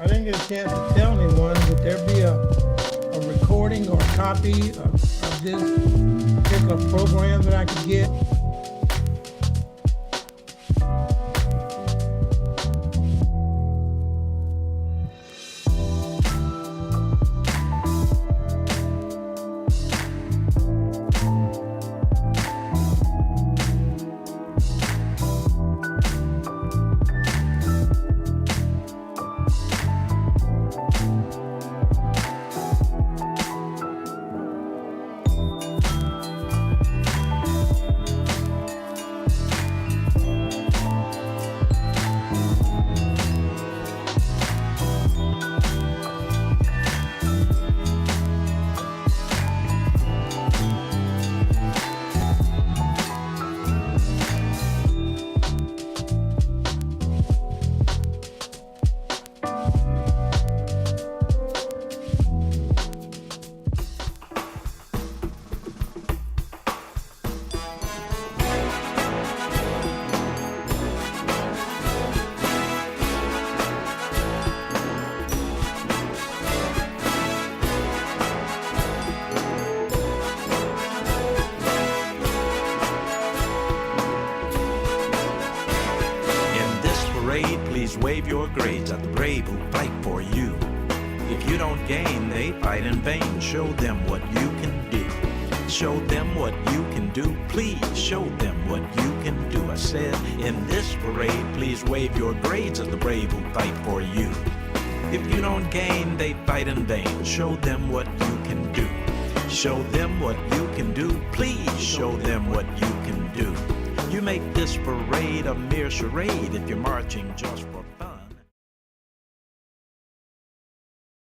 I didn't get a chance to tell anyone. Would there be a recording or a copy of this particular program that I could get? Please wave your grades at the brave who fight for you. If you don't gain, they fight in vain. Show them what you can do. Show them what you can do. Please show them what you can do. I said, in this parade, please wave your grades at the brave who fight for you. If you don't gain, they fight in vain. Show them what you can do. Show them what you can do. Please show them what you can do. You make this parade a mere charade if you're marching just for fun.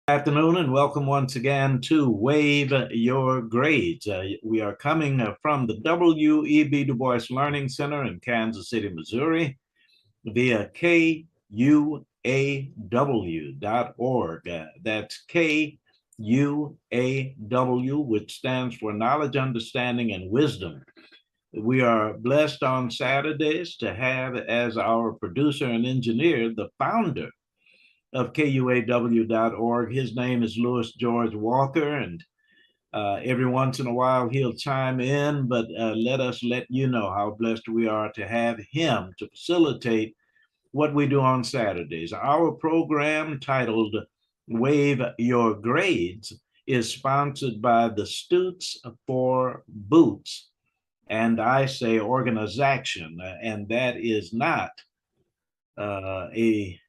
Good afternoon and welcome once again to Wave Your Grades. We are coming from the W.E.B. Du Bois Learning Center in Kansas City, Missouri via KUAW.org. That's KUAW, which stands for Knowledge, Understanding, and Wisdom. We are blessed on Saturdays to have as our producer and engineer the founder of KUAW.org. His name is Louis George Walker, and every once in a while he'll chime in, but let us let you know how blessed we are to have him to facilitate what we do on Saturdays. Our program titled Wave Your Grades is sponsored by the Stutes for Boots, and I say organization, and that is not a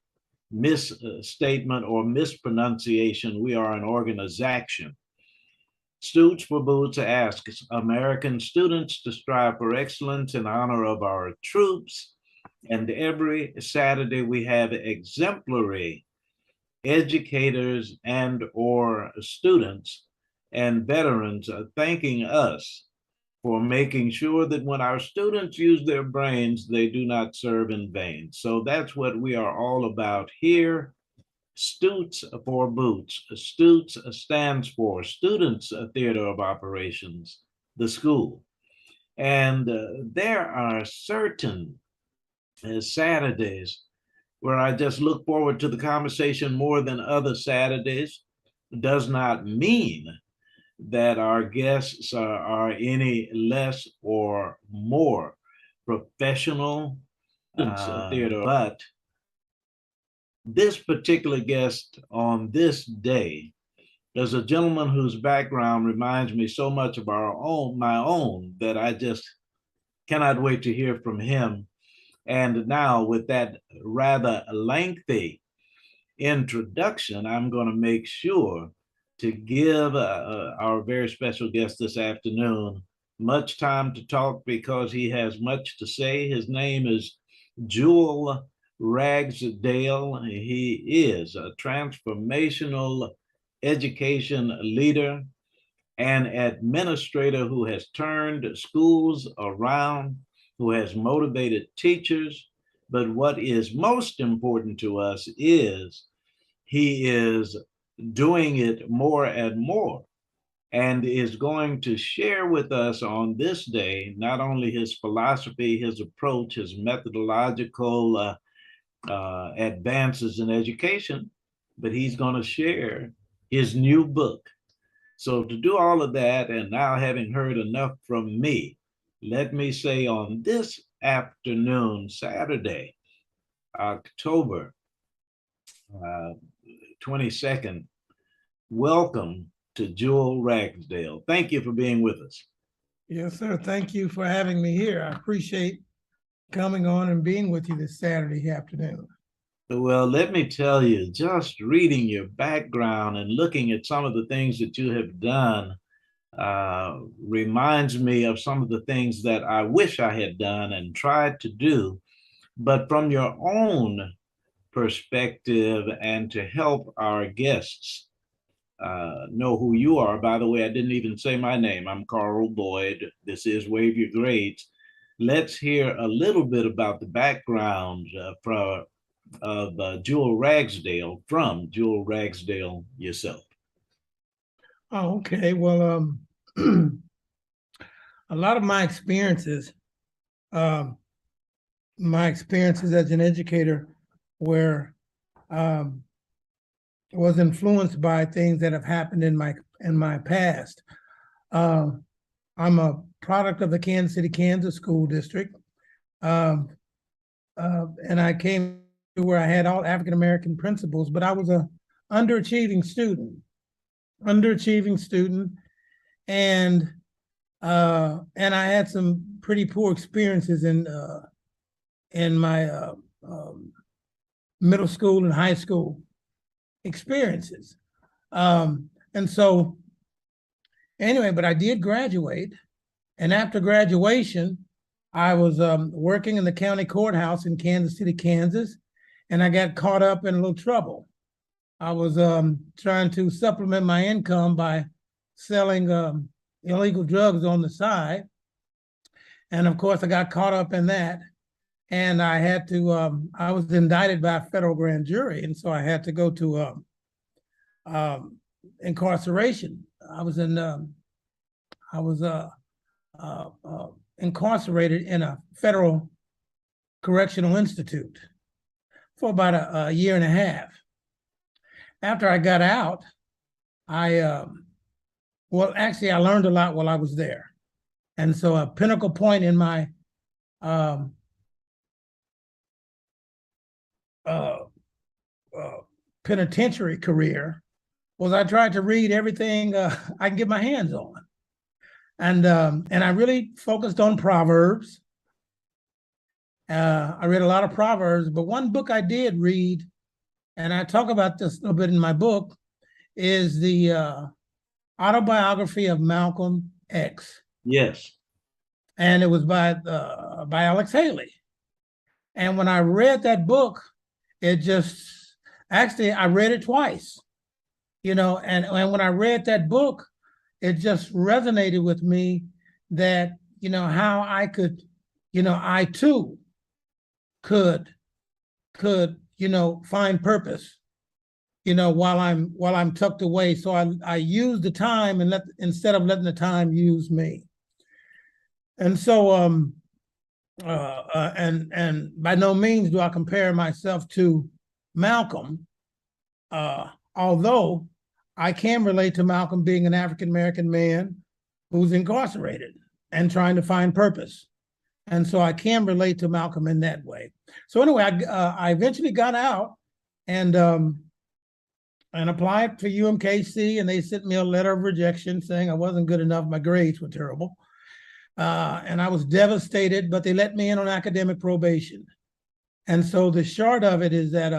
misstatement or mispronunciation. We are an organization. Stutes for Boots asks American students to strive for excellence in honor of our troops, and every Saturday we have exemplary educators and or students and veterans thanking us for making sure that when our students use their brains, they do not serve in vain. So that's what we are all about here. Stutes for Boots. Stutes stands for Students Theater of Operations, the school. And there are certain Saturdays where I just look forward to the conversation more than other Saturdays. Does not mean that our guests are any less or more professional theater, but this particular guest on this day is a gentleman whose background reminds me so much of my own, that I just cannot wait to hear from him. And now, with that rather lengthy introduction, I'm going to make sure to give our very special guest this afternoon much time to talk because he has much to say. His name is Jewel Ragsdale. He is a transformational education leader and administrator who has turned schools around, who has motivated teachers. But what is most important to us is he is doing it more and more, and is going to share with us on this day not only his philosophy, his approach, his methodological advances in education, but he's going to share his new book. So to do all of that, and now having heard enough from me, let me say on this afternoon, Saturday, October 22nd, welcome to Jewel Ragsdale. Thank you for being with us. Yes, sir. Thank you for having me here. I appreciate coming on and being with you this Saturday afternoon. Well, let me tell you, just reading your background and looking at some of the things that you have done reminds me of some of the things that I wish I had done and tried to do, but from your own perspective and to help our guests know who you are. By the way, I didn't even say my name. I'm Carl Boyd. This is Wave Your Grades. Let's hear a little bit about the background of Jewel Ragsdale, from Jewel Ragsdale yourself. Oh, okay. Well, a lot of my experiences as an educator were was influenced by things that have happened in my past. I'm a product of the Kansas City, Kansas school district, and I came to where I had all African American principals, but I was a underachieving student, and I had some pretty poor experiences in my middle school and high school experiences. And so anyway, but I did graduate. And after graduation, I was working in the county courthouse in Kansas City, Kansas, and I got caught up in a little trouble. I was trying to supplement my income by selling illegal drugs on the side. And of course, I got caught up in that. And I had to, I was indicted by a federal grand jury. And so I had to go to incarceration. I was incarcerated in a federal correctional institute for about a year and a half. After I got out, I learned a lot while I was there. And so a pinnacle point in my penitentiary career was I tried to read everything I can get my hands on. And I really focused on Proverbs. I read a lot of Proverbs, but one book I did read, and I talk about this a little bit in my book, is the autobiography of Malcolm X. Yes. And it was by Alex Haley. And when I read that book, I read it twice, and when I read that book, it just resonated with me that, how I could, I too could, find purpose, while I'm tucked away. So I use the time instead of letting the time use me. And so, and by no means do I compare myself to Malcolm, although I can relate to Malcolm being an African-American man who's incarcerated and trying to find purpose. And so I can relate to Malcolm in that way. So anyway, I eventually got out and applied for UMKC, and they sent me a letter of rejection saying I wasn't good enough. My grades were terrible. And I was devastated, but they let me in on academic probation. And so the short of it is that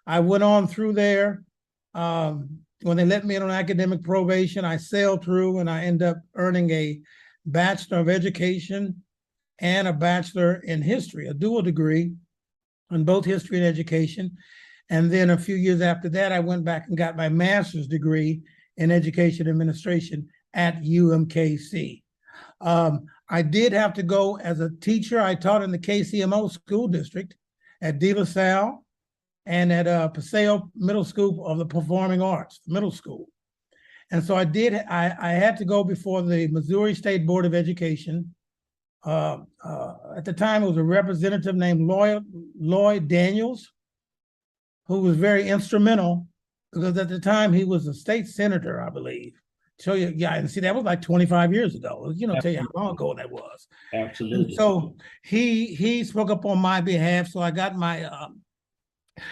I went on through there. When they let me in on academic probation, I sailed through and I ended up earning a Bachelor of Education and a Bachelor in History, a dual degree in both history and education. And then a few years after that, I went back and got my master's degree in education administration at UMKC. I did have to go as a teacher. I taught in the KCMO school district at De La Salle and at Paseo Middle School of the Performing Arts, middle school. And so I had to go before the Missouri State Board of Education. At the time, it was a representative named Lloyd Daniels, who was very instrumental because at the time he was a state senator, I believe. So yeah, and see, that was like 25 years ago. You know, tell you how long ago that was. And Absolutely. so he spoke up on my behalf. So I got my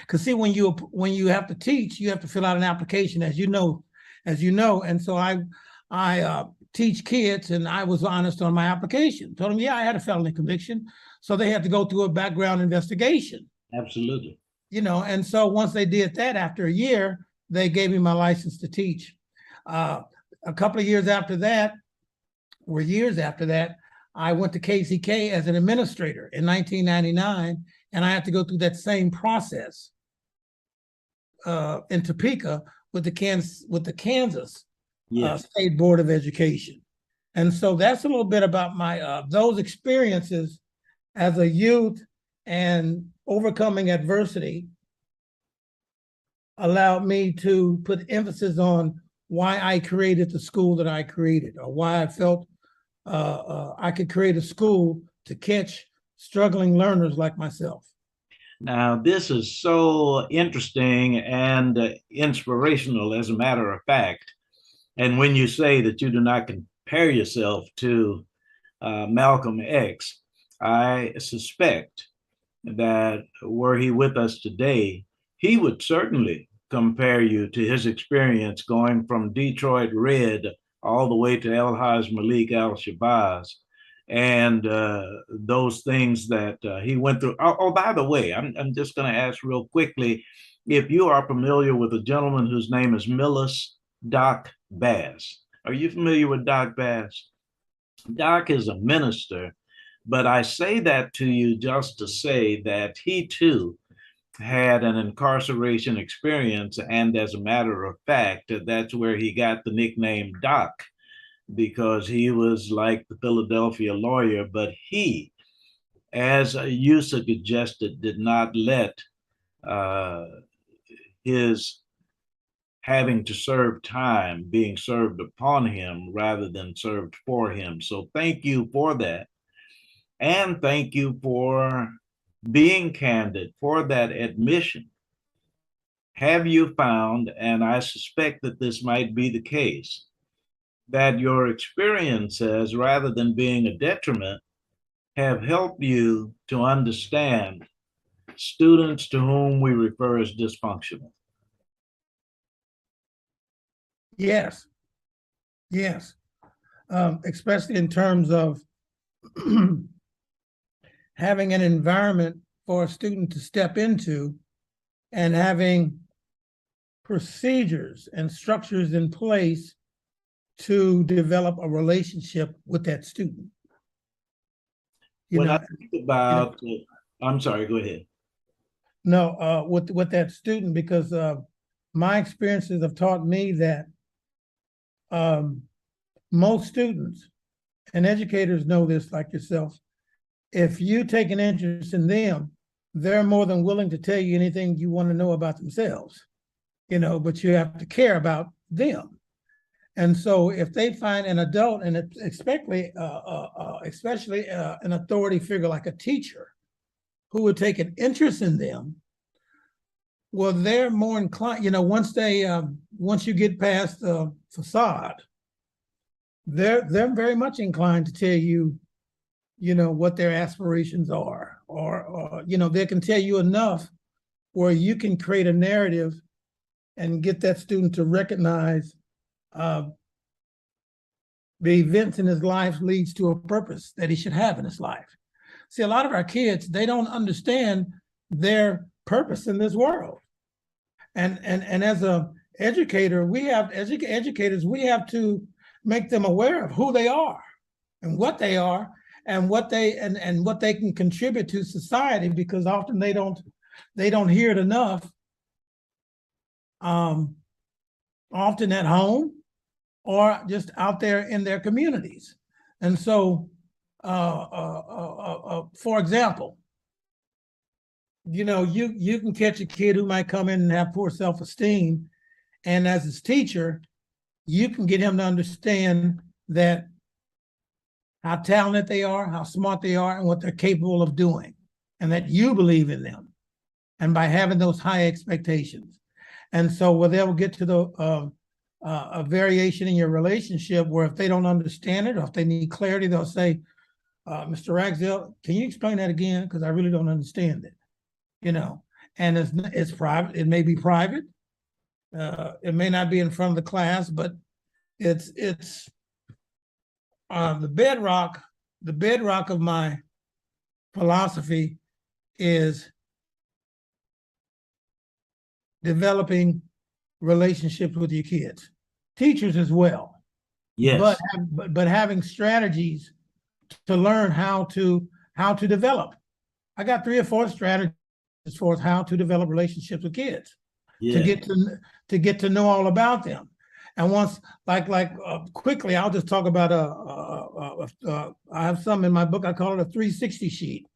because see, when you have to teach, you have to fill out an application, as you know. And so I teach kids, and I was honest on my application. Told them, yeah, I had a felony conviction, so they had to go through a background investigation. Absolutely. You know, and so once they did that, after a year, they gave me my license to teach. A couple of years after that, or years after that, I went to KCK as an administrator in 1999, and I had to go through that same process in Topeka with the Kansas Yes. State Board of Education. And so that's a little bit about my those experiences as a youth, and overcoming adversity allowed me to put emphasis on why I created the school that I created, or why I felt I could create a school to catch struggling learners like myself. Now, this is so interesting and inspirational, as a matter of fact. And when you say that you do not compare yourself to Malcolm X, I suspect that were he with us today, he would certainly compare you to his experience going from Detroit Red all the way to El Haj Malik Al Shabazz, and those things that he went through. Oh, by the way, I'm just going to ask real quickly if you are familiar with a gentleman whose name is Millis Doc Bass. Are you familiar with Doc Bass? Doc is a minister, but I say that to you just to say that he too had an incarceration experience. And as a matter of fact, that's where he got the nickname Doc, because he was like the Philadelphia lawyer, but he, as you suggested, did not let uh, his having to serve time being served upon him rather than served for him. So thank you for that. And thank you for being candid, for that admission. Have you found, and I suspect that this might be the case, that your experiences, rather than being a detriment, have helped you to understand students to whom we refer as dysfunctional? Yes, yes, especially in terms of having an environment for a student to step into, and having procedures and structures in place to develop a relationship with that student. When I think about, I'm sorry, go ahead. No, with that student, because my experiences have taught me that most students, and educators know this like yourself, if you take an interest in them, they're more than willing to tell you anything you want to know about themselves, you know, but you have to care about them. And so if they find an adult, and especially an authority figure like a teacher who would take an interest in them, well, they're more inclined, you know, once you get past the facade, they're very much inclined to tell you, you know, what their aspirations are, or you know, they can tell you enough where you can create a narrative and get that student to recognize the events in his life leads to a purpose that he should have in his life. See, a lot of our kids, they don't understand their purpose in this world. And as a educator, we have educators, we have to make them aware of who they are and what they are, and what they and what they can contribute to society, because often they don't hear it enough, often at home or just out there in their communities. And so for example, you know, you can catch a kid who might come in and have poor self-esteem, and as his teacher, you can get him to understand that how talented they are, how smart they are, and what they're capable of doing, and that you believe in them. And by having those high expectations. And so where they'll get to the a variation in your relationship where if they don't understand it or if they need clarity, they'll say, Mr. Ragsdale, can you explain that again? Because I really don't understand it, you know. And it's private. It may be private. It may not be in front of the class, but it's the bedrock of my philosophy is developing relationships with your kids, teachers as well. Yes. But having strategies to learn how to develop. I got 3 or 4 strategies as far as how to develop relationships with kids, Yeah. to get to know all about them. And once, quickly, I'll just talk about I have some in my book. I call it a 360 sheet,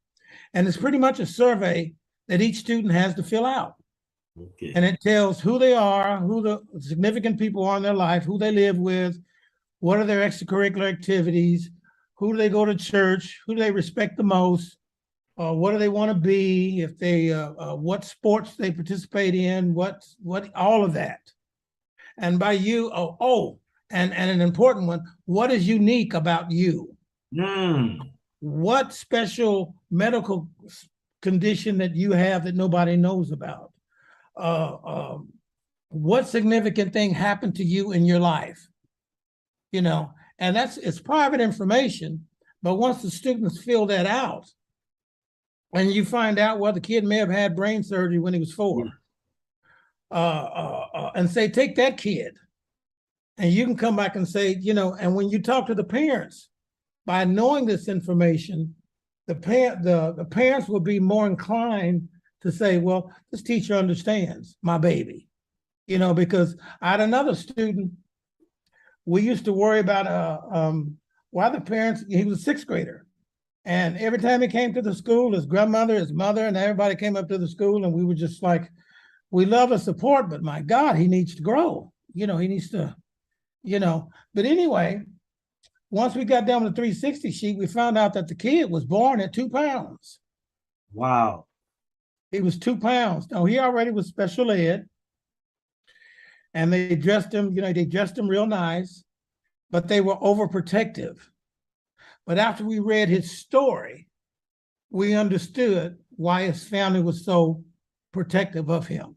and it's pretty much a survey that each student has to fill out. Okay. And it tells who they are, who the significant people are in their life, who they live with, what are their extracurricular activities, who do they go to church, who do they respect the most, what do they want to be, if they what sports they participate in, what all of that. And by you, and an important one, what is unique about you? What special medical condition that you have that nobody knows about? What significant thing happened to you in your life? You know, and it's private information, but once the students fill that out, and you find out, well, the kid may have had brain surgery when he was 4, and say, take that kid, and you can come back and say, you know, and when you talk to the parents, by knowing this information, the parents will be more inclined to say, well, this teacher understands my baby, you know, because I had another student. We used to worry about why the parents, he was a 6th grader. And every time he came to the school, his grandmother, his mother, and everybody came up to the school, and we were just like, we love the support, but my God, he needs to grow. You know, he needs to, you know. But anyway, once we got down to the 360 sheet, we found out that the kid was born at 2 pounds. Wow. He was 2 pounds. Now, he already was special ed. And they dressed him, you know, they dressed him real nice, but they were overprotective. But after we read his story, we understood why his family was so protective of him,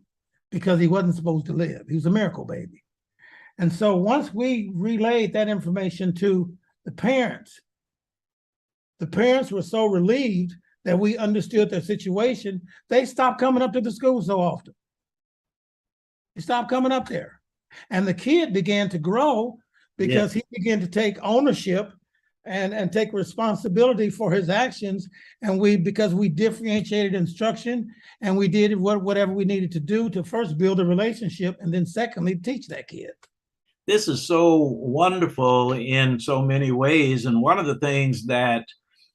because he wasn't supposed to live. He was a miracle baby. And so once we relayed that information to the parents were so relieved that we understood their situation, they stopped coming up to the school so often. They stopped coming up there. And the kid began to grow because he began to take ownership and take responsibility for his actions. And because we differentiated instruction, and we did whatever we needed to do to first build a relationship, and then secondly, teach that kid. This is so wonderful in so many ways. And one of the things that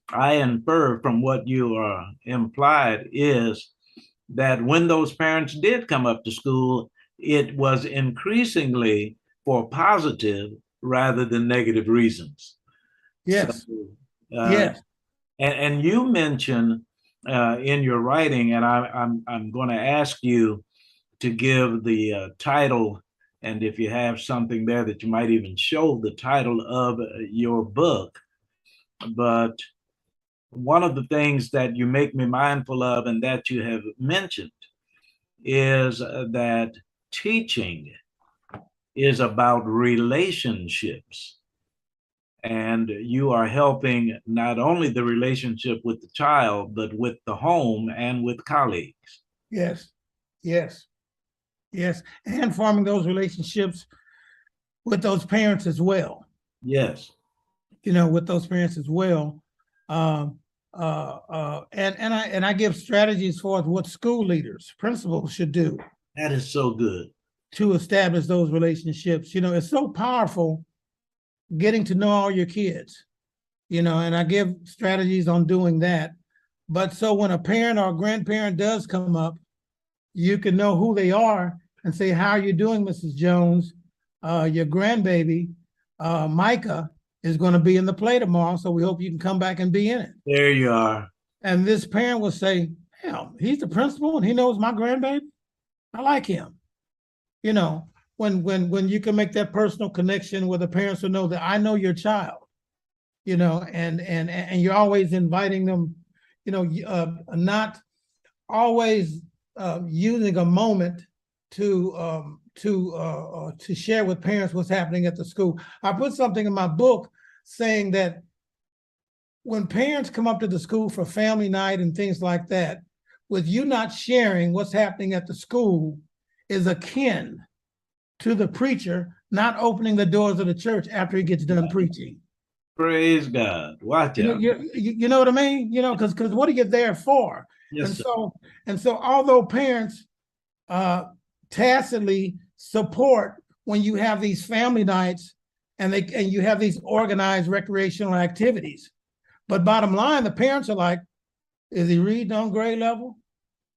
I infer from what you implied is that when those parents did come up to school, it was increasingly for positive rather than negative reasons. Yes. So, yes. And you mention in your writing, and I'm going to ask you to give the title, and if you have something there that you might even show the title of your book. But one of the things that you make me mindful of, and that you have mentioned, is that teaching is about relationships. And you are helping not only the relationship with the child, but with the home and with colleagues. Yes, yes, yes. And forming those relationships with those parents as well. Yes. You know, with those parents as well. And I give strategies for what school leaders, principals should do. That is so good. To establish those relationships. You know, it's so powerful getting to know all your kids, you know, and I give strategies on doing that. But so when a parent or a grandparent does come up, you can know who they are and say, how are you doing, Mrs. Jones? Your grandbaby, Micah, is going to be in the play tomorrow, so we hope you can come back and be in it. There you are. And this parent will say, hell, he's the principal and he knows my grandbaby? I like him. You know, when you can make that personal connection where the parents will know that I know your child, you know, and you're always inviting them, you know, not always using a moment to share with parents what's happening at the school. I put something in my book saying that when parents come up to the school for family night and things like that, with you not sharing what's happening at the school is akin to the preacher not opening the doors of the church after he gets done preaching. Praise God. Watch You know, out. you know what I mean? You know, because what are you there for? Yes, And sir. so although parents tacitly support when you have these family nights and you have these organized recreational activities, but bottom line, the parents are like, is he reading on grade level?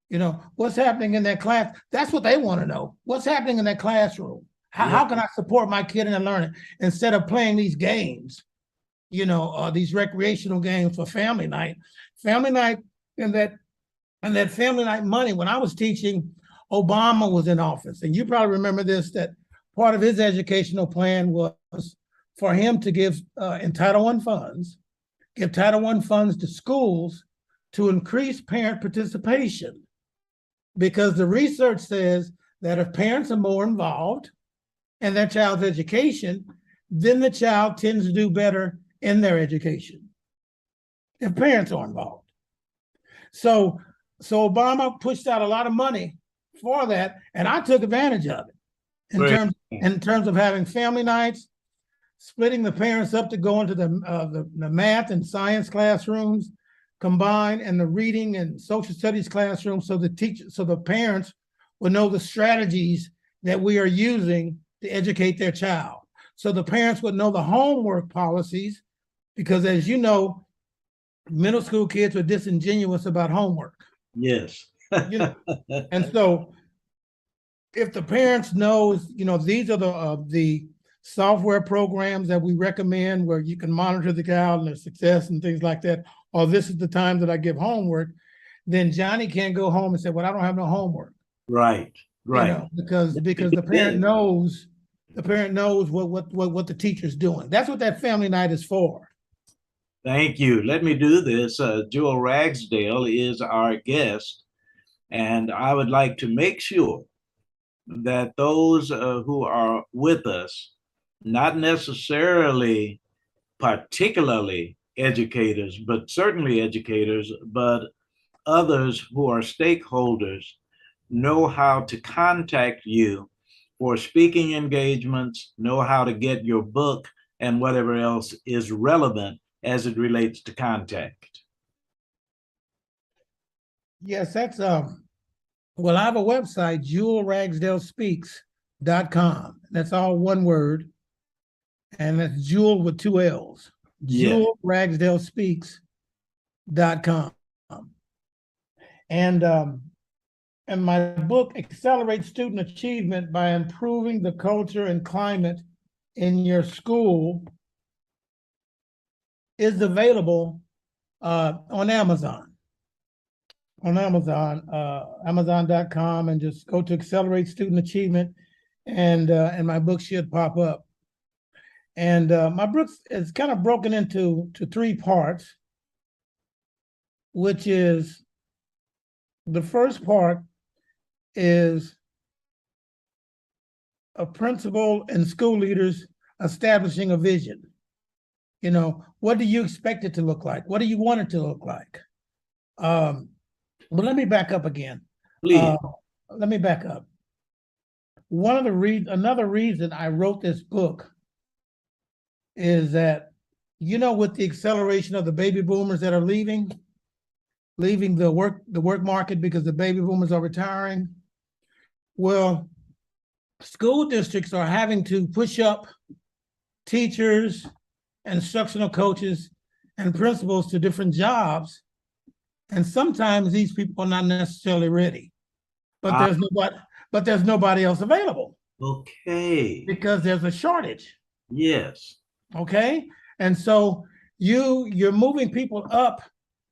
You know, what's happening in that class? That's what they want to know. What's happening in that classroom? How can I support my kid in their learning instead of playing these games, you know, these recreational games for family night? Family night and that family night money. When I was teaching, Obama was in office. And you probably remember this, that part of his educational plan was for him to give Title I funds, give Title I funds to schools to increase parent participation. Because the research says that if parents are more involved in their child's education, then the child tends to do better in their education if parents are involved. So Obama pushed out a lot of money for that, and I took advantage of it in terms of having family nights, splitting the parents up to go into the math and science classrooms combined, and the reading and social studies classroom, so the parents will know the strategies that we are using to educate their child. So the parents would know the homework policies, because as you know, middle school kids are disingenuous about homework. Yes. You know, and so if the parents knows, you know, these are the software programs that we recommend where you can monitor the child and their success and things like that, or this is the time that I give homework, then Johnny can't go home and say, well, I don't have no homework. Right. You know, because the parent knows what the teacher's doing. That's what that family night is for. Thank you. Let me do this. Jewel Ragsdale is our guest, and I would like to make sure that those who are with us, not necessarily particularly educators, but certainly educators, but others who are stakeholders, know how to contact you for speaking engagements, know how to get your book and whatever else is relevant as it relates to contact. Yes, that's well, I have a website, jewelragsdalespeaks.com. That's all one word. And that's Jewel with two L's. Yeah. jewelragsdalespeaks.com. And my book accelerates student achievement by improving the culture and climate in your school is available on Amazon. On Amazon, Amazon.com, and just go to accelerate student achievement, and my book should pop up. And my book is kind of broken into three parts, which is the first part is a principal and school leaders establishing a vision. You know, what do you expect it to look like? What do you want it to look like? But let me back up again. Please. Let me back up. Another reason I wrote this book is that, you know, with the acceleration of the baby boomers that are leaving the work market because the baby boomers are retiring, well, school districts are having to push up teachers, instructional coaches, and principals to different jobs. And sometimes these people are not necessarily ready, but there's nobody else available. Okay. Because there's a shortage. Yes. Okay. And so you're moving people up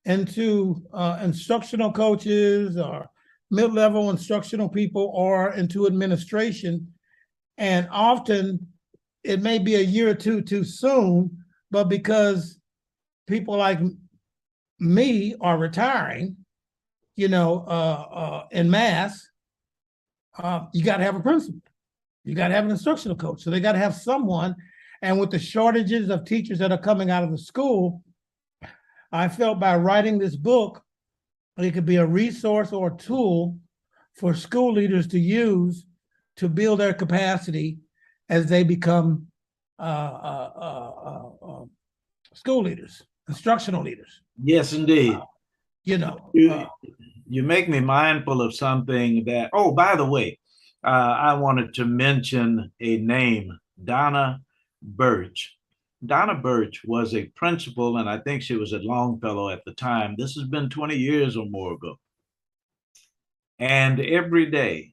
into instructional coaches or mid-level instructional people or into administration. And often it may be a year or two too soon, but because people like me are retiring, in mass, you got to have a principal. You got to have an instructional coach. So they got to have someone. And with the shortages of teachers that are coming out of the school, I felt by writing this book, it could be a resource or a tool for school leaders to use to build their capacity as they become school leaders, instructional leaders. Yes, indeed. You know, You make me mindful of something that, oh, by the way, I wanted to mention a name, Donna Birch. Donna Birch was a principal, and I think she was at Longfellow at the time. This has been 20 years or more ago. And every day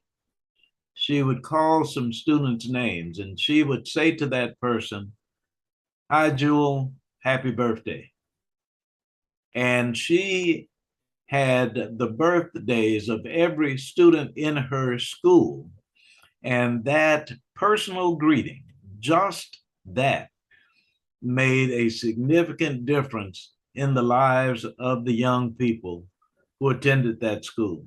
she would call some students' names and she would say to that person, "Hi, Jewel, happy birthday." And she had the birthdays of every student in her school. And that personal greeting, just that, made a significant difference in the lives of the young people who attended that school.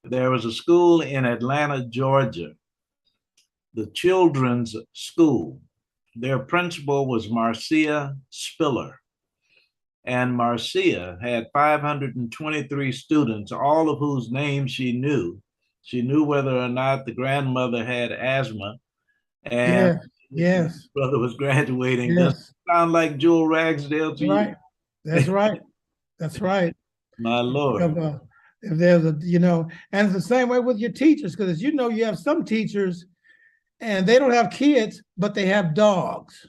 There was a school in Atlanta, Georgia, the children's school. Their principal was Marcia Spiller. And Marcia had 523 students, all of whose names she knew. She knew whether or not the grandmother had asthma, and yes, brother was graduating. Does yes. it sound like Jewel Ragsdale to Right. you? That's right. That's right. My Lord. If there's and it's the same way with your teachers, because you have some teachers and they don't have kids, but they have dogs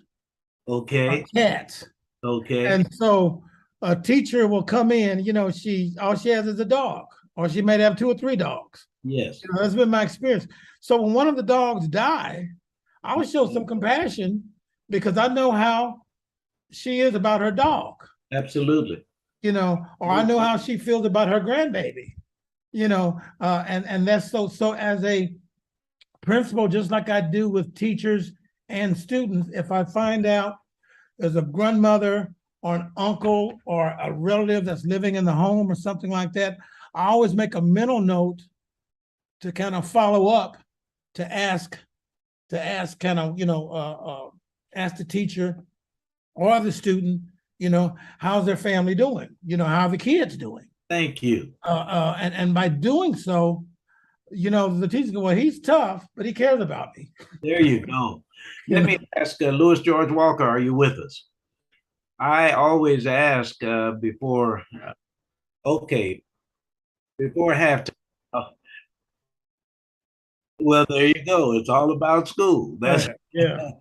or Okay. cats. Okay. And so a teacher will come in, all she has is a dog, or she may have two or three dogs. Yes. That's been my experience. So when one of the dogs die, I would show some compassion because I know how she is about her dog, Absolutely. or I know how she feels about her grandbaby, and that's so as a principal, just like I do with teachers and students, if I find out there's a grandmother or an uncle or a relative that's living in the home or something like that, I always make a mental note to kind of follow up, to ask kind of, ask the teacher or the student, how's their family doing? How are the kids doing? Thank you. And by doing so, the teacher go, well, he's tough, but he cares about me. There you go. Let me ask Louis George Walker, are you with us? I always ask before, okay, before halftime. Uh, well, there you go. It's all about school. That's Yeah.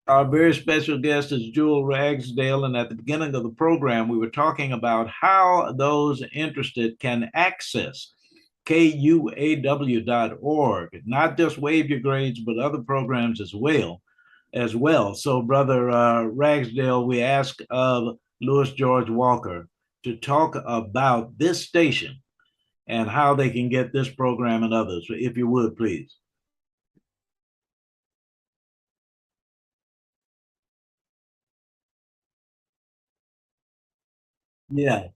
our very special guest is Jewel Ragsdale. And at the beginning of the program, we were talking about how those interested can access KUAW.org, not just Wave Your Grades, but other programs as well. So, Brother Ragsdale, we ask of Louis George Walker to talk about this station and how they can get this program and others, if you would, please. Yeah.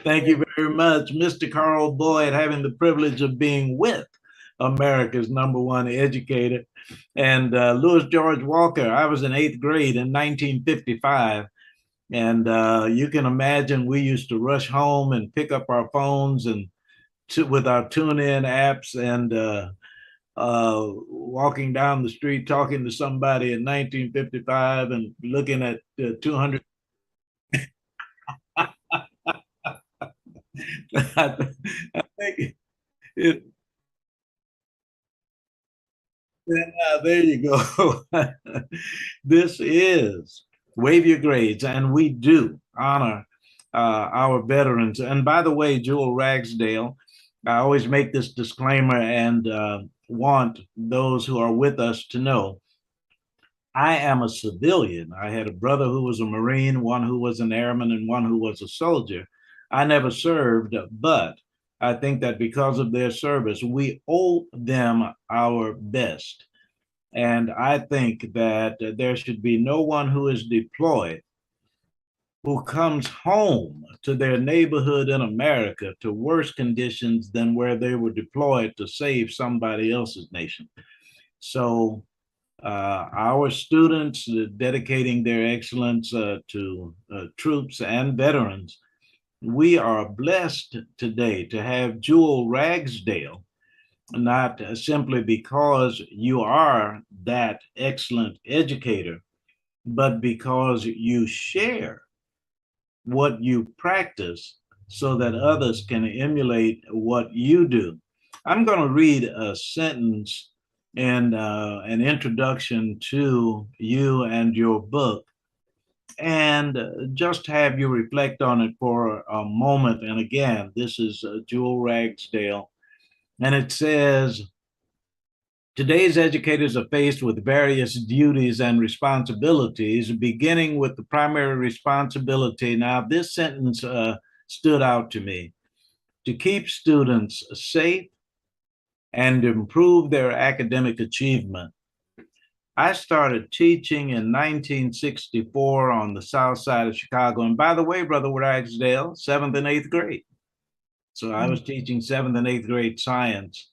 Thank you very much, Mr. Carl Boyd, having the privilege of being with America's #1 educator. And Louis George Walker, I was in 8th grade in 1955. And you can imagine we used to rush home and pick up our phones and with our tune-in apps and walking down the street talking to somebody in 1955 and looking at 200. I think it, there you go. This is Wave Your Grades, and we do honor our veterans. And by the way, Jewel Ragsdale, I always make this disclaimer and want those who are with us to know I am a civilian. I had a brother who was a Marine, one who was an airman, and one who was a soldier. I never served, but I think that because of their service, we owe them our best. And I think that there should be no one who is deployed who comes home to their neighborhood in America to worse conditions than where they were deployed to save somebody else's nation. So our students dedicating their excellence to troops and veterans, we are blessed today to have Jewel Ragsdale, not simply because you are that excellent educator, but because you share what you practice so that others can emulate what you do. I'm going to read a sentence and an introduction to you and your book, and just have you reflect on it for a moment. And again, this is Jewel Ragsdale, and it says, today's educators are faced with various duties and responsibilities, beginning with the primary responsibility. Now, this sentence stood out to me: to keep students safe and improve their academic achievement. I started teaching in 1964 on the south side of Chicago. And by the way, Brother Ragsdale, 7th and 8th grade. So I was teaching 7th and 8th grade science.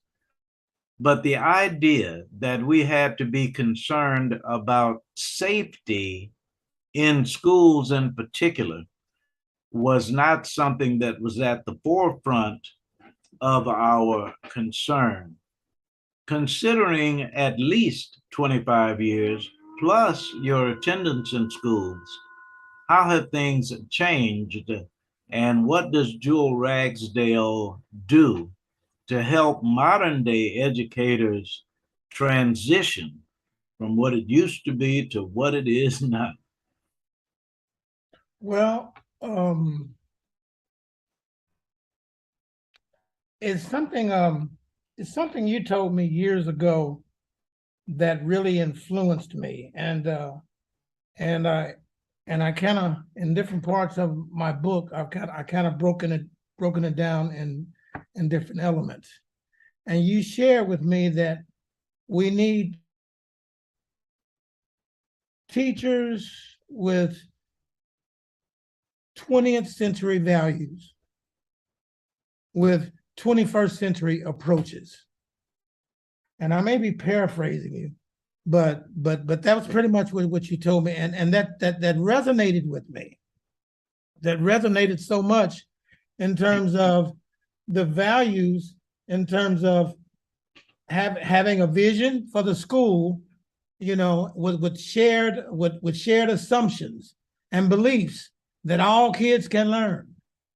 But the idea that we had to be concerned about safety in schools in particular was not something that was at the forefront of our concern. Considering at least 25 years plus your attendance in schools, how have things changed? And what does Jewel Ragsdale do to help modern day educators transition from what it used to be to what it is now? Well, it's something you told me years ago that really influenced me, and I kind of, in different parts of my book, I kind of broken it down in different elements. And you share with me that we need teachers with 20th century values with 21st century approaches. And I may be paraphrasing you, but that was pretty much what you told me, and that resonated with me. That resonated so much in terms of the values, in terms of having a vision for the school, you know, with shared assumptions and beliefs that all kids can learn,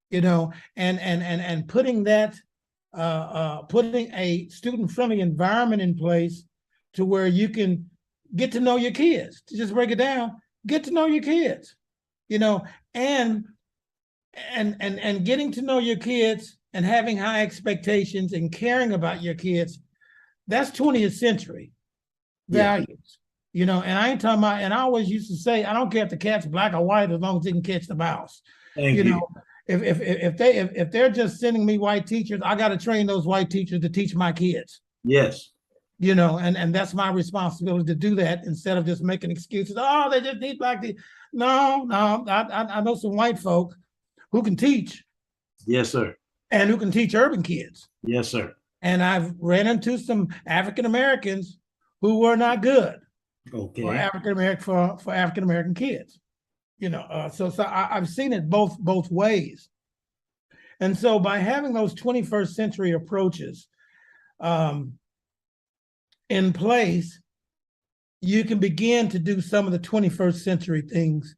you know, and putting that putting a student-friendly environment in place to where you can get to know your kids. To just break it down, get to know your kids, you know, and getting to know your kids and having high expectations and caring about your kids. That's 20th century values, you know. And I ain't talking about. And I always used to say, I don't care if the cat's black or white as long as they can catch the mouse. Thank you. Know, if they're just sending me white teachers, I got to train those white teachers to teach my kids. Yes. You know, and that's my responsibility to do that instead of just making excuses. Oh, they just need black teachers. No, I know some white folk who can teach Yes, sir. and who can teach urban kids. Yes, sir. And I've ran into some African Americans who were not good Okay. for African American kids. So I've seen it both ways. And so by having those 21st century approaches in place, you can begin to do some of the 21st century things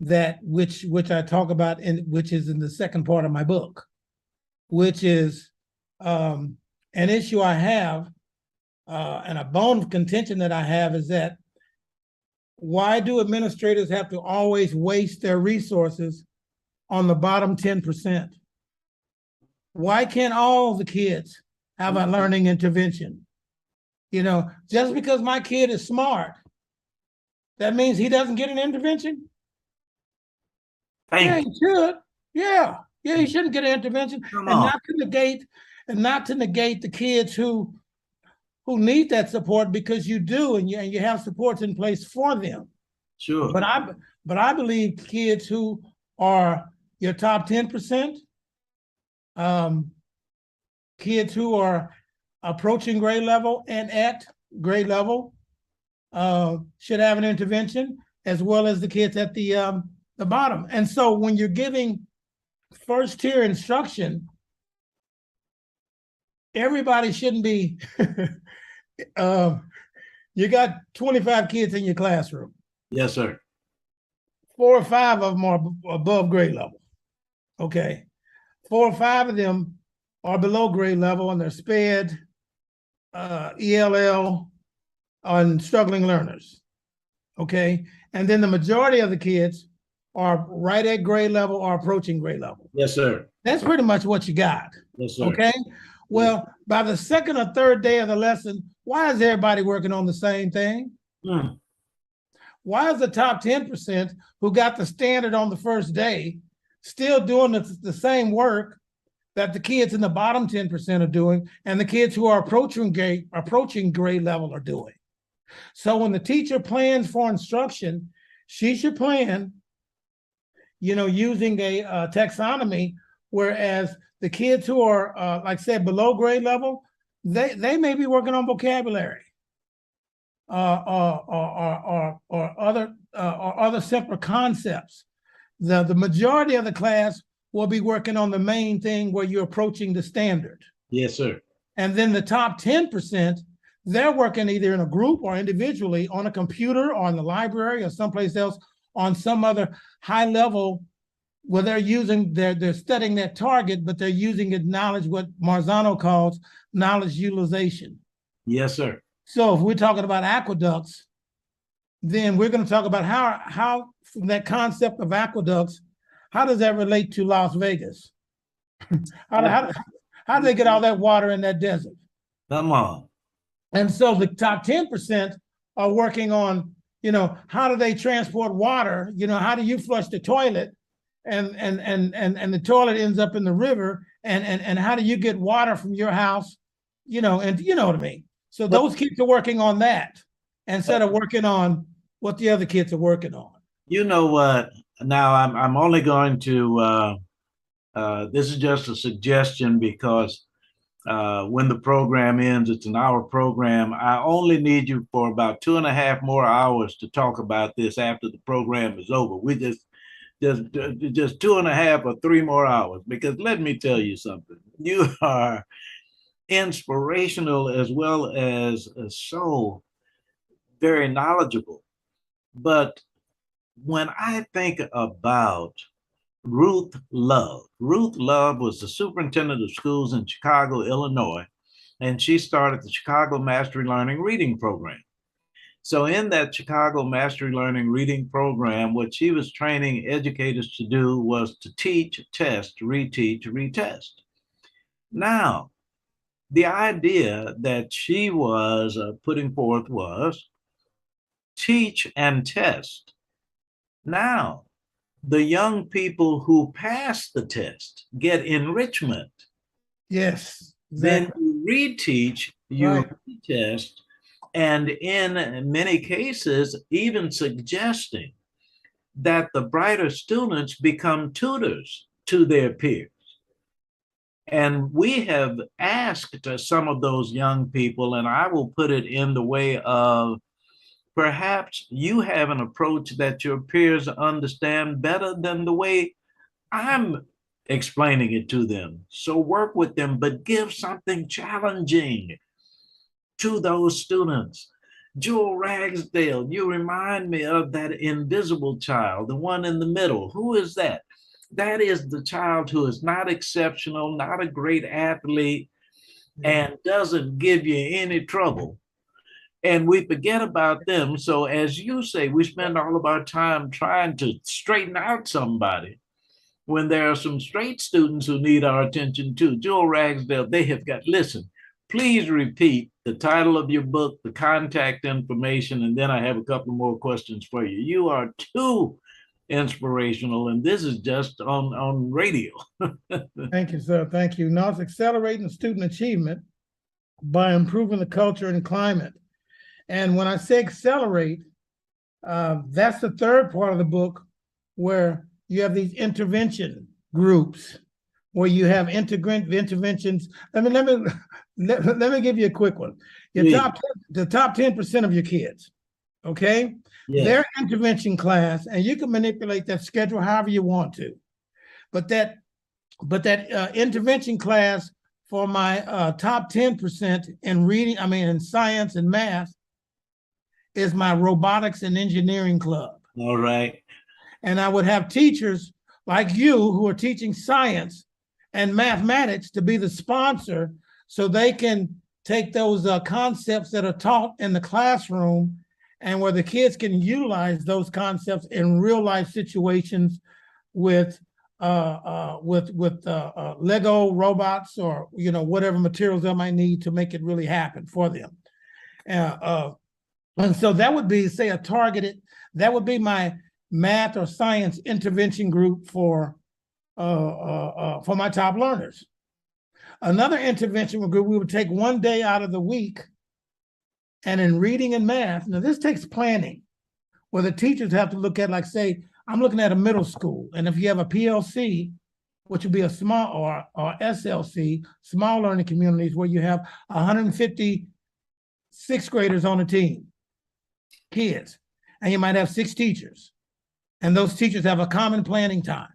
that which I talk about which is in the second part of my book, which is an issue I have and a bone of contention that I have is that why do administrators have to always waste their resources on the bottom 10%? Why can't all the kids have a learning intervention? Just because my kid is smart, that means he doesn't get an intervention? Yeah, he should. Yeah, he shouldn't get an intervention. Come and on. not to negate the kids who need that support, because you do, and you have supports in place for them. Sure. But I believe kids who are your top 10%, kids who are approaching grade level and at grade level should have an intervention, as well as the kids at the bottom. And so when you're giving first tier instruction, everybody shouldn't be you got 25 kids in your classroom. Yes, sir. 4 or 5 of them are above grade level. Okay. 4 or 5 of them are below grade level, and they're SPED, ELL, and struggling learners. Okay. And then the majority of the kids are right at grade level or approaching grade level. Yes, sir. That's pretty much what you got. Yes, sir. Okay. Well, by the second or third day of the lesson, why is everybody working on the same thing? Why is the top 10% who got the standard on the first day still doing the same work that the kids in the bottom 10% are doing, and the kids who are approaching grade level are doing? So when the teacher plans for instruction, she should plan, using a taxonomy, whereas the kids who are, like I said, below grade level, they may be working on vocabulary or other simpler concepts. The majority of the class will be working on the main thing where you're approaching the standard. Yes, sir. And then the top 10%, they're working either in a group or individually on a computer or in the library or someplace else on some other high level where they're studying that target, but they're using it knowledge, what Marzano calls knowledge utilization. Yes, sir. So if we're talking about aqueducts, then we're going to talk about how from that concept of aqueducts, how does that relate to Las Vegas? How do they get all that water in that desert? Come on. And so the top 10% are working on, how do they transport water? How do you flush the toilet? And the toilet ends up in the river, and how do you get water from your house? And you know what I mean. So those kids are working on that instead of working on what the other kids are working on. You know what? Now I'm only going to. This is just a suggestion because when the program ends, it's an hour program. I only need you for about 2.5 more hours to talk about this after the program is over. We just 2.5 or 3 more hours, because let me tell you something. You are inspirational as well as so very knowledgeable. But when I think about Ruth Love was the superintendent of schools in Chicago, Illinois, and she started the Chicago Mastery Learning Reading Program. So in that Chicago Mastery Learning Reading Program, what she was training educators to do was to teach, test, reteach, retest. Now, the idea that she was putting forth was teach and test. Now, the young people who pass the test get enrichment. Yes. Exactly. Then you reteach, you Right. retest, and in many cases, even suggesting that the brighter students become tutors. to their peers. And we have asked some of those young people, and I will put it in the way of perhaps you have an approach that your peers understand better than the way I'm explaining it to them. So work with them, but give something challenging to those students. Jewel Ragsdale, you remind me of that invisible child, the one in the middle. Who is that? That is the child who is not exceptional, not a great athlete, and doesn't give you any trouble. And we forget about them. So, as you say, we spend all of our time trying to straighten out somebody when there are some straight students who need our attention too. Jewel Ragsdale, they have got, listen, please repeat the title of your book, the contact information, and then I have a couple more questions for you. You are too inspirational, and this is just on radio. Thank you, sir. Thank you. Now it's accelerating student achievement by improving the culture and climate. And when I say accelerate, that's the third part of the book where you have these intervention groups where you have interventions. Let me give you a quick one. The top 10% of your kids, okay? Yeah. Their intervention class, and you can manipulate that schedule however you want to. But that intervention class for my top 10% in reading, in science and math, is my robotics and engineering club. All right. And I would have teachers like you who are teaching science and mathematics to be the sponsor so they can take those concepts that are taught in the classroom and where the kids can utilize those concepts in real life situations with Lego robots or whatever materials they might need to make it really happen for them. And so that would be, say, that would be my math or science intervention group for my top learners. Another intervention group, we would take one day out of the week, and in reading and math, now this takes planning, where the teachers have to look at, like, say, I'm looking at a middle school, and if you have a PLC, which would be a small, or SLC, small learning communities, where you have 150 sixth graders on a team, kids, and you might have 6 teachers, and those teachers have a common planning time.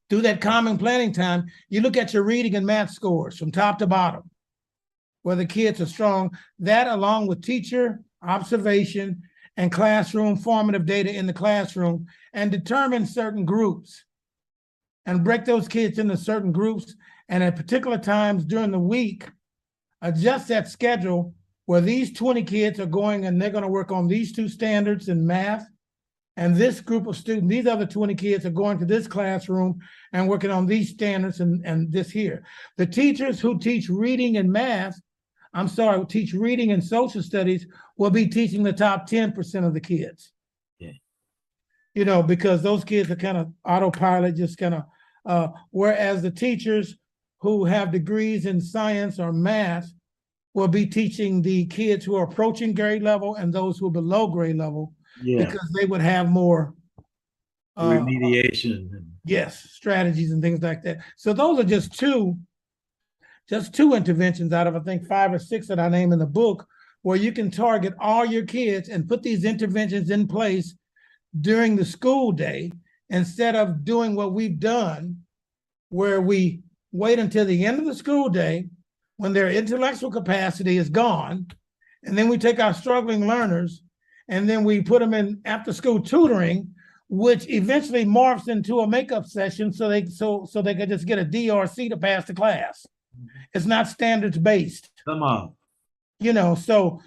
Through that common planning time, you look at your reading and math scores from top to bottom, where the kids are strong. That, along with teacher observation and classroom formative data in the classroom, and determine certain groups and break those kids into certain groups, and at particular times during the week, adjust that schedule where these 20 kids are going and they're going to work on these 2 standards in math, and this group of students, these other 20 kids are going to this classroom and working on these standards and this here. The teachers who teach reading and math, teach reading and social studies, will be teaching the top 10% of the kids. Yeah. Because those kids are kind of autopilot, just kind of, whereas the teachers who have degrees in science or math will be teaching the kids who are approaching grade level and those who are below grade level, because they would have more remediation. Yes, strategies and things like that. So those are just two interventions out of, I think, 5 or 6 that I name in the book, where you can target all your kids and put these interventions in place during the school day, instead of doing what we've done, where we wait until the end of the school day when their intellectual capacity is gone, and then we take our struggling learners and then we put them in after school tutoring, which eventually morphs into a makeup session so they can just get a D or a C to pass the class. It's not standards based. Come on. So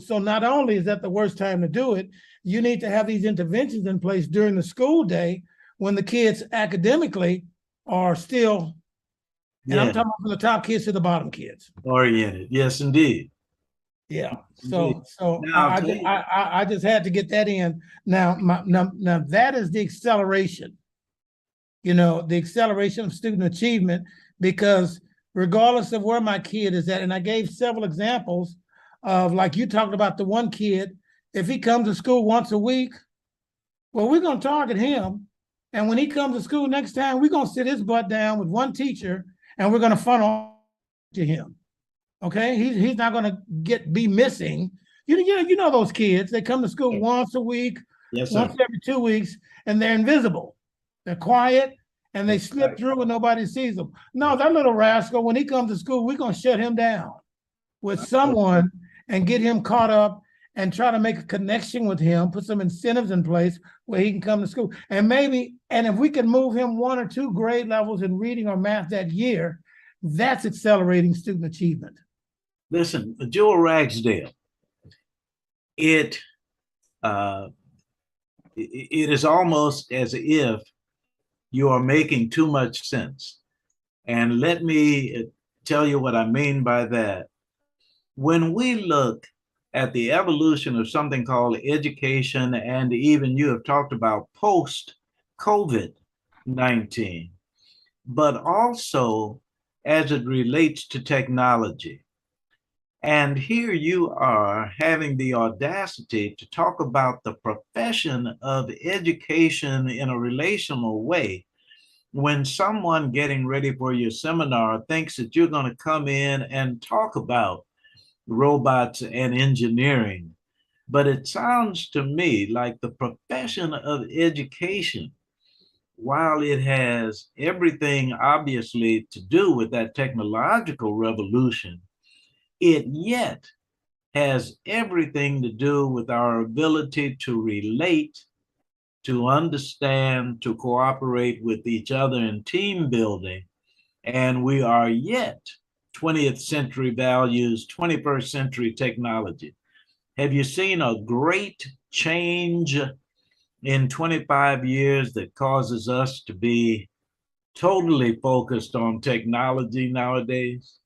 not only is that the worst time to do it, you need to have these interventions in place during the school day when the kids academically are still, and I'm talking about from the top kids to the bottom kids. Oriented. Yes, indeed. Yeah. So now, I just had to get that in. Now that is the acceleration, the acceleration of student achievement, because regardless of where my kid is at, and I gave several examples of, like you talked about the one kid, if he comes to school once a week, well, we're going to target him And when he comes to school next time, we're going to sit his butt down with one teacher and we're going to funnel to him. Okay. He's not going to be missing. You know those kids, they come to school once a week, Yes, sir. once every 2 weeks, and they're invisible. They're quiet and they slip through and nobody sees them. No, that little rascal, when he comes to school, we're going to shut him down with someone and get him caught up and try to make a connection with him, put some incentives in place where he can come to school. And if we can move him 1 or 2 grade levels in reading or math that year, that's accelerating student achievement. Listen, Joel Ragsdale, it is almost as if you are making too much sense. And let me tell you what I mean by that. When we look at the evolution of something called education, and even you have talked about post-COVID-19, but also as it relates to technology. And here you are having the audacity to talk about the profession of education in a relational way when someone getting ready for your seminar thinks that you're going to come in and talk about robots and engineering. But it sounds to me like the profession of education, while it has everything obviously to do with that technological revolution, it yet has everything to do with our ability to relate, to understand, to cooperate with each other in team building. And we are yet 20th century values, 21st century technology. Have you seen a great change in 25 years that causes us to be totally focused on technology nowadays?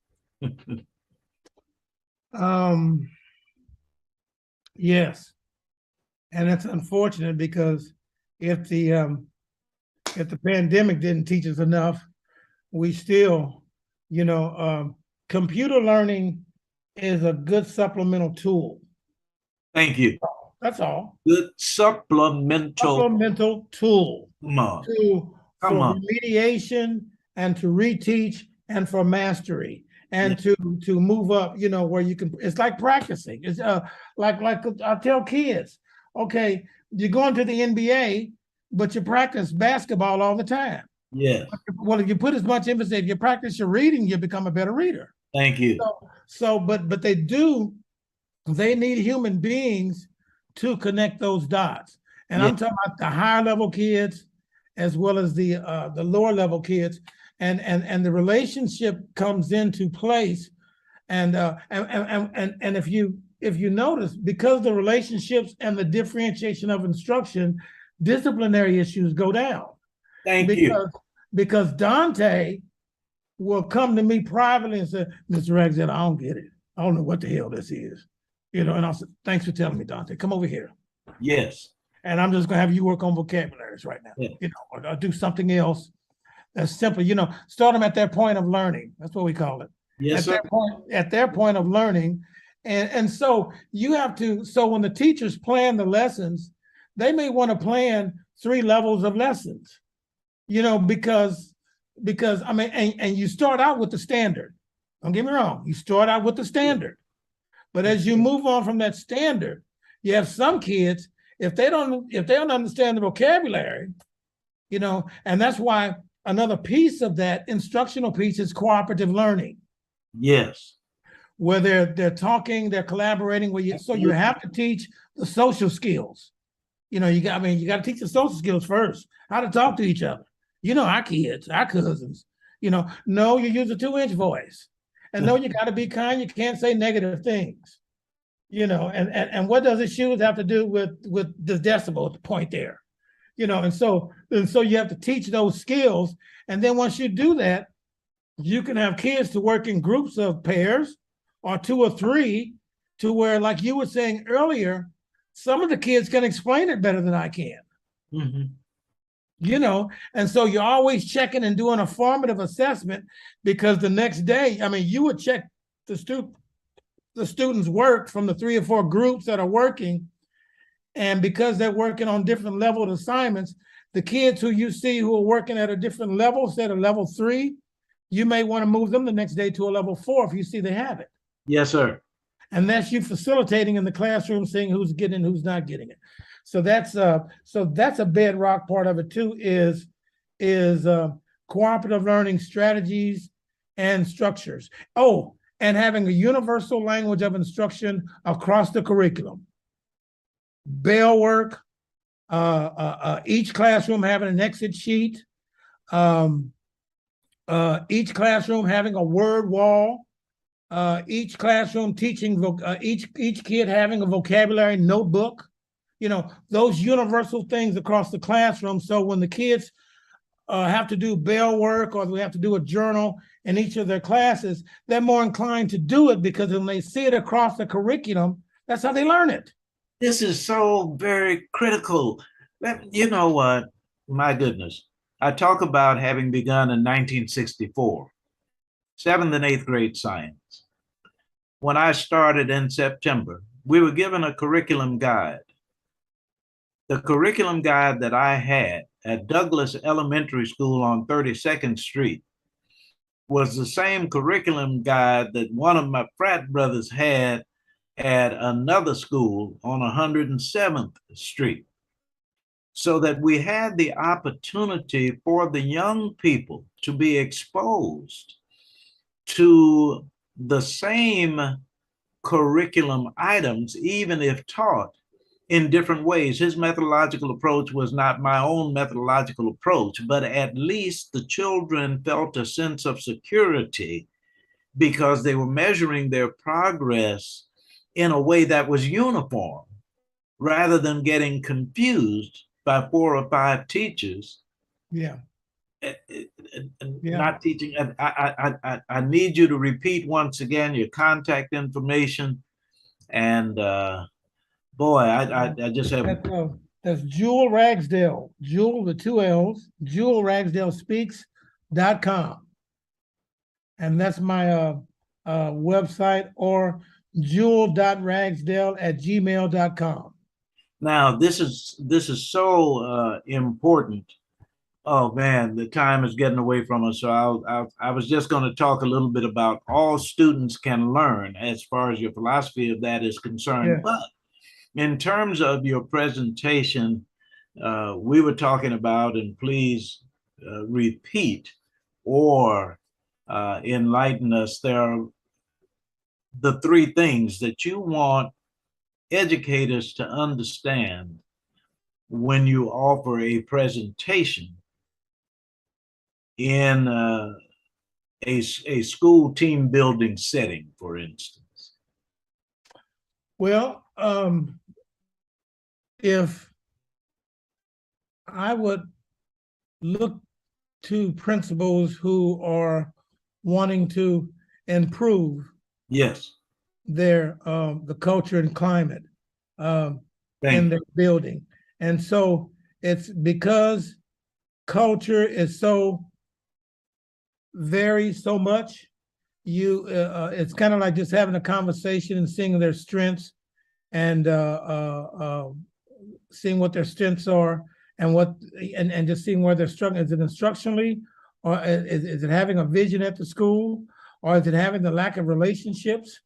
Yes. And it's unfortunate because if the pandemic didn't teach us enough, we still, computer learning is a good supplemental tool. Thank you. That's all. Good supplemental tool for remediation and to reteach and for mastery and to move up, where you can. It's like practicing. It's like I tell kids, okay, you're going to the NBA, but you practice basketball all the time. Yes. Well, if you put as much emphasis, if you practice your reading, you become a better reader. Thank you. But they need human beings to connect those dots. And I'm talking about the higher level kids as well as the lower level kids. And the relationship comes into place. And if you notice, because the relationships and the differentiation of instruction, disciplinary issues go down. Thank you. Because Dante will come to me privately and say, Mr. Ragsdale, I don't get it. I don't know what the hell this is. And I'll say, thanks for telling me, Dante. Come over here. Yes. And I'm just going to have you work on vocabularies right now, or do something else that's simple. Start them at their point of learning. That's what we call it. Yes, sir. At their point of learning. And so you have to, so when the teachers plan the lessons, they may want to plan 3 levels of lessons, because I mean, and you start out with the standard. Don't get me wrong. You start out with the standard. But as you move on from that standard, you have some kids, if they don't understand the vocabulary, and that's why another piece of that instructional piece is cooperative learning. Yes. Where they're talking, they're collaborating with you. So you have to teach the social skills. You got to teach the social skills first, how to talk to each other. Our kids, our cousins, no, you use a 2-inch voice. And no, you got to be kind. You can't say negative things, and what does the shoes have to do with the decibel, the point there, and so you have to teach those skills. And then once you do that, you can have kids to work in groups of pairs or 2 or 3 to where, like you were saying earlier, some of the kids can explain it better than I can. Mm-hmm. And so you're always checking and doing a formative assessment, because the next day, you would check the students' work from the 3 or 4 groups that are working. And because they're working on different level assignments, the kids who you see who are working at a different level, say at a level 3, you may want to move them the next day to a level 4 if you see they have it. Yes, sir. And that's you facilitating in the classroom, seeing who's getting and who's not getting it. So that's a bedrock part of it too, is cooperative learning strategies and structures. Oh, and having a universal language of instruction across the curriculum. Bell work, each classroom having an exit sheet, each classroom having a word wall, each classroom teaching, each kid having a vocabulary notebook, those universal things across the classroom. So when the kids have to do bell work or we have to do a journal in each of their classes, they're more inclined to do it because when they see it across the curriculum, that's how they learn it. This is so very critical. You know what? My goodness. I talk about having begun in 1964, 7th and 8th grade science. When I started in September, we were given a curriculum guide. The curriculum guide that I had at Douglas Elementary School on 32nd Street was the same curriculum guide that one of my frat brothers had at another school on 107th Street. So that we had the opportunity for the young people to be exposed to the same curriculum items, even if taught in different ways. His methodological approach was not my own methodological approach, but at least the children felt a sense of security because they were measuring their progress in a way that was uniform, rather than getting confused by 4 or 5 teachers. Yeah. Not teaching. I need you to repeat once again your contact information. And boy, I just have. That's Jewel Ragsdale, Jewel with 2 L's, JewelRagsdaleSpeaks.com. And that's my website, or jewel.ragsdale@gmail.com. Now, this is so important. Oh man, the time is getting away from us. So I was just going to talk a little bit about all students can learn as far as your philosophy of that is concerned. Yeah. But in terms of your presentation, we were talking about, and please repeat or enlighten us. There are the 3 things that you want educators to understand when you offer a presentation in a school team building setting, for instance. Well, if I would look to principals who are wanting to improve Yes. their the culture and climate in their building. And so it's because culture is so varies so much, it's kind of like just having a conversation and seeing their strengths and seeing what their strengths are and just seeing where they're struggling. Is it instructionally, or is it having a vision at the school, or is it having the lack of relationships,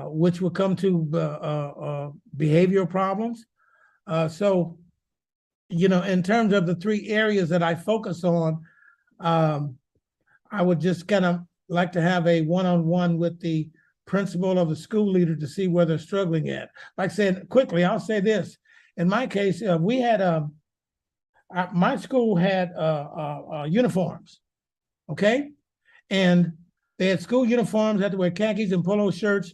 which will come to behavioral problems? So, in terms of the 3 areas that I focus on, I would just kind of like to have a one-on-one with the principal of the school leader to see where they're struggling at. Like I said, quickly, I'll say this. In my case, we had my school had uniforms, okay? And they had school uniforms, had to wear khakis and polo shirts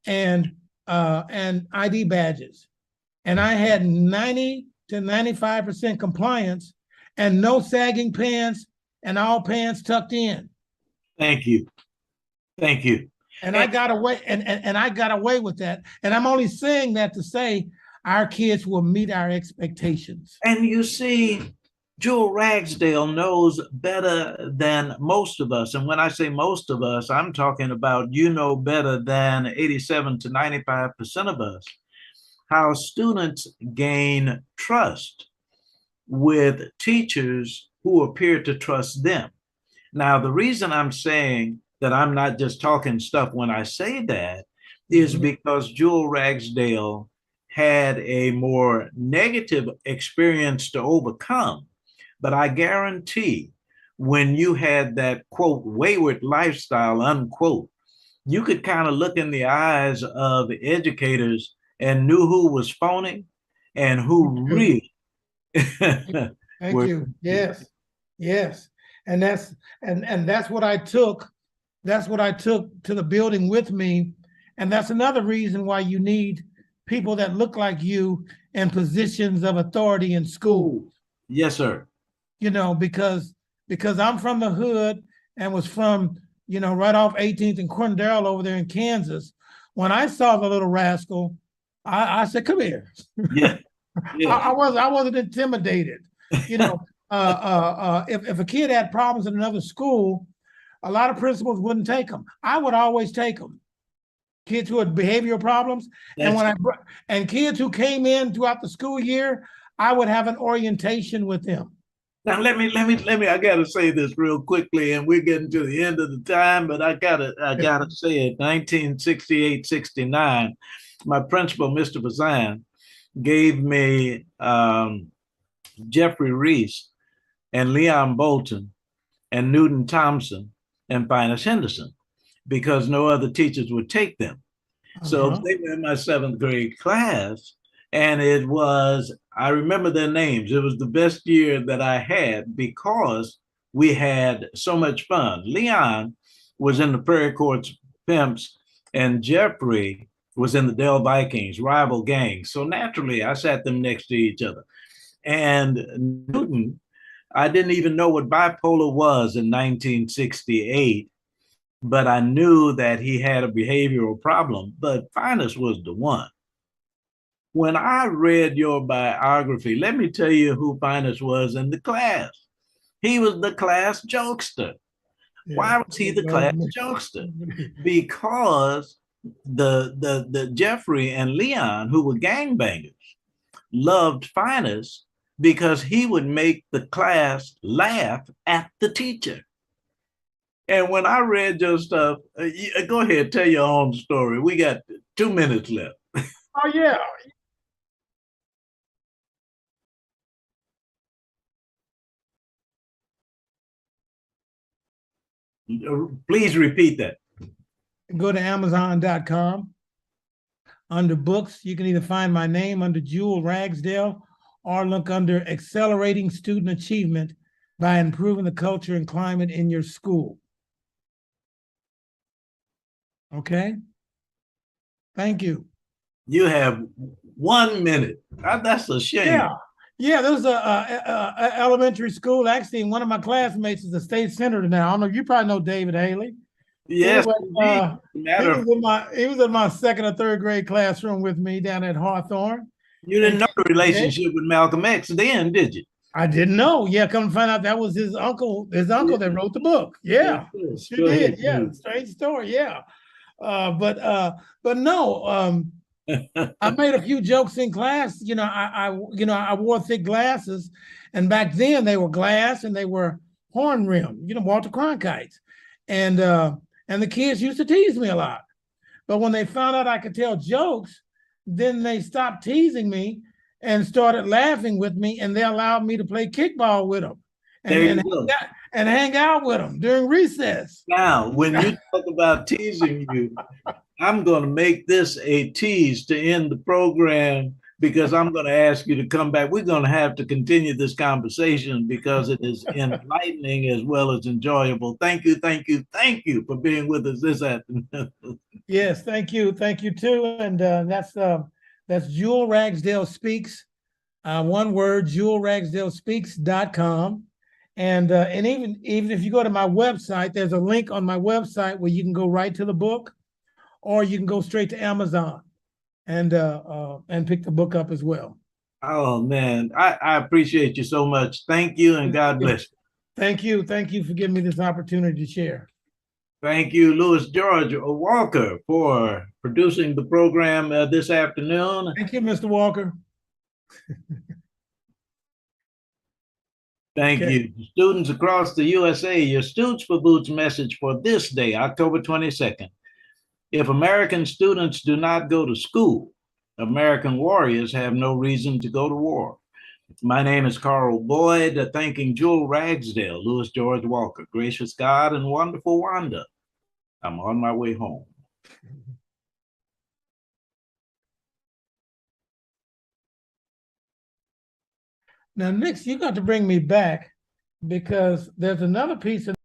and ID badges. And I had 90 to 95% compliance and no sagging pants and all pants tucked in. Thank you. Thank you. And I got away, and I got away with that. And I'm only saying that to say our kids will meet our expectations. And you see, Jewel Ragsdale knows better than most of us. And when I say most of us, I'm talking about better than 87 to 95% of us, how students gain trust with teachers who appear to trust them. Now, the reason I'm saying that I'm not just talking stuff when I say that is because Jewel Ragsdale had a more negative experience to overcome. But I guarantee when you had that quote, wayward lifestyle, unquote, you could kind of look in the eyes of educators and knew who was phony and who really Thank were. you. Yes. Yes. And that's what I took. That's what I took to the building with me. And that's another reason why you need people that look like you in positions of authority in school. Yes, sir. You know, because I'm from the hood and was from, right off 18th and Corndale over there in Kansas. When I saw the little rascal, I said, "Come here." Yeah. Yeah. I wasn't intimidated. If a kid had problems in another school, a lot of principals wouldn't take them. I would always take them. Kids who had behavioral problems, and kids who came in throughout the school year, I would have an orientation with them. Now let me. I gotta say this real quickly, and we're getting to the end of the time, but I gotta say it. 1968-69, my principal, Mr. Bazan, gave me Jeffrey Reese and Leon Bolton and Newton Thompson and Finus Henderson because no other teachers would take them. So they were in my 7th grade class, and I remember their names. It was the best year that I had because we had so much fun. Leon was in the Prairie Courts Pimps, and Jeffrey was in the Dell Vikings, rival gangs. So naturally, I sat them next to each other. And Newton, I didn't even know what bipolar was in 1968, but I knew that he had a behavioral problem. But Finus was the one. When I read your biography, let me tell you who Finus was in the class. He was the class jokester. Yeah. Why was he the class jokester? Because the Jeffrey and Leon, who were gangbangers, loved Finus because he would make the class laugh at the teacher. And when I read your stuff, go ahead, tell your own story. We got 2 minutes left. Oh, yeah. Please repeat that. Go to Amazon.com. Under books, you can either find my name under Jewel Ragsdale or look under Accelerating Student Achievement by Improving the Culture and Climate in Your School. Okay? Thank you. You have 1 minute. That's a shame. Yeah. Yeah, there was a elementary school. Actually, one of my classmates is a state senator now. I don't know. You probably know David Haley. Yes. Anyway, he was in my 2nd or 3rd grade classroom with me down at Hawthorne. You didn't know the relationship with Malcolm X then, did you? I didn't know. Yeah, come to find out that was his uncle that wrote the book. Yeah, sure did. Yeah, strange story. Yeah, but no. I made a few jokes in class. I wore thick glasses, and back then they were glass and they were horn rimmed. Walter Cronkites, and the kids used to tease me a lot. But when they found out I could tell jokes, then they stopped teasing me and started laughing with me, and they allowed me to play kickball with them and hang out with them during recess. Now, when you talk about teasing you, I'm going to make this a tease to end the program because I'm going to ask you to come back. We're going to have to continue this conversation because it is enlightening as well as enjoyable. Thank you for being with us this afternoon. Yes, thank you too. And that's Jewel Ragsdale Speaks. One word, jewelragsdalespeaks.com. And even if you go to my website, there's a link on my website where you can go right to the book, or you can go straight to Amazon and pick the book up as well. Oh man, I appreciate you so much. Thank you, and God bless you. Thank you for giving me this opportunity to share. Thank you, Louis George Walker, for producing the program this afternoon. Thank you, Mr. Walker. Thank Okay. you. Students across the USA, your Students for Boots message for this day, October 22nd. If American students do not go to school, American warriors have no reason to go to war. My name is Carl Boyd, thanking Jewel Ragsdale, Louis George Walker, Gracious God, and Wonderful Wanda. I'm on my way home. Now, Nix, you got to bring me back because there's another piece of